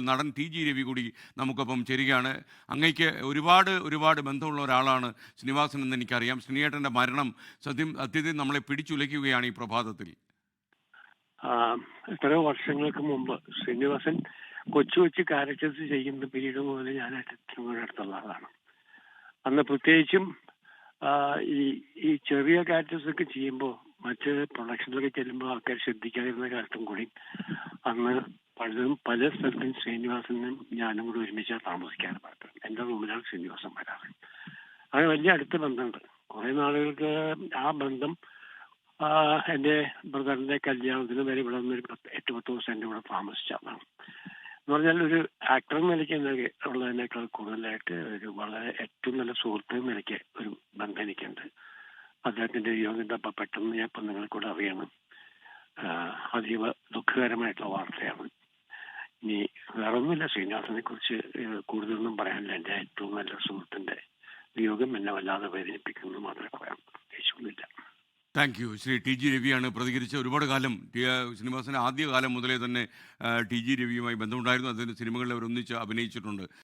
നടൻ T G Ravi കൂടി നമുക്കൊപ്പം ചേരുകയാണ്. അങ്ങയ്ക്ക് ഒരുപാട് ബന്ധമുള്ള ഒരാളാണ് ശ്രീനിവാസൻ എന്ന് എനിക്കറിയാം. ശ്രീനിയേട്ടൻ്റെ മരണം സത്യത്തിൽ നമ്മളെ പിടിച്ചുലയ്ക്കുകയാണ് ഈ പ്രഭാതത്തിൽ. എത്രയോ വർഷങ്ങൾക്ക് മുമ്പ് ശ്രീനിവാസൻ കൊച്ചു ക്യാരക്ടേഴ്സ് ചെയ്യുന്ന പീരീഡ് മുതൽ ഞാൻ അടുത്തുള്ള ആളാണ്. അന്ന് പ്രത്യേകിച്ചും ഈ ഈ ചെറിയ ക്യാരക്ടേഴ്സ് ഒക്കെ ചെയ്യുമ്പോൾ മറ്റ് പ്രൊഡക്ഷനിലൊക്കെ ചെല്ലുമ്പോൾ ആൾക്കാർ ശ്രദ്ധിക്കാതിരുന്ന കാലത്തും കൂടി അന്ന് പല സ്ഥലത്തും ശ്രീനിവാസനും ഞാനും കൂടി ഒരുമിച്ചാണ് താമസിക്കാറ്. എൻ്റെ റൂമിലാണ് ശ്രീനിവാസൻ വരാറ്. അങ്ങനെ വലിയ അടുത്ത ബന്ധമുണ്ട്. കുറെ നാളുകൾക്ക് ആ ബന്ധം എൻ്റെ ബ്രദറിന്റെ കല്യാണത്തിന് വരെ ഇവിടെ നിന്ന് ഒരു 8-10 ദിവസം എൻ്റെ ഇവിടെ താമസിച്ചതാണ്. എന്ന് പറഞ്ഞാൽ ഒരു ആക്ടർ നിലയ്ക്ക് ഉള്ളതിനേക്കാൾ കൂടുതലായിട്ട് ഒരു വളരെ ഏറ്റവും നല്ല സുഹൃത്ത് നിലയ്ക്ക് ഒരു ബന്ധം എനിക്കുണ്ട്. അദ്ദേഹത്തിന്റെ യോഗ പെട്ടെന്ന് ഞാൻ ഇപ്പം നിങ്ങൾക്കൂടെ അറിയണം. അതീവ ദുഃഖകരമായിട്ടുള്ള വാർത്തയാണ്. ഇനി വേറൊന്നുമില്ല, ശ്രീനിവാസനെ കുറിച്ച് കൂടുതലൊന്നും പറയാനില്ല. എൻ്റെ ഏറ്റവും നല്ല സുഹൃത്തിന്റെ വിയോഗം എന്നെ വല്ലാതെ വേദനിപ്പിക്കുന്നത് മാത്രമേ പറയാൻ ഉദ്ദേശിക്കുന്നില്ല. Thank you. Shri T G രവിയാണ് പ്രതികരിച്ച. ഒരുപാട് കാലം ശ്രീനിവാസന് ആദ്യകാലം മുതലേ തന്നെ ടി ജി രവിയുമായി ബന്ധമുണ്ടായിരുന്നു. അതിന് സിനിമകളിൽ അവർ ഒന്നിച്ച് അഭിനയിച്ചിട്ടുണ്ട്.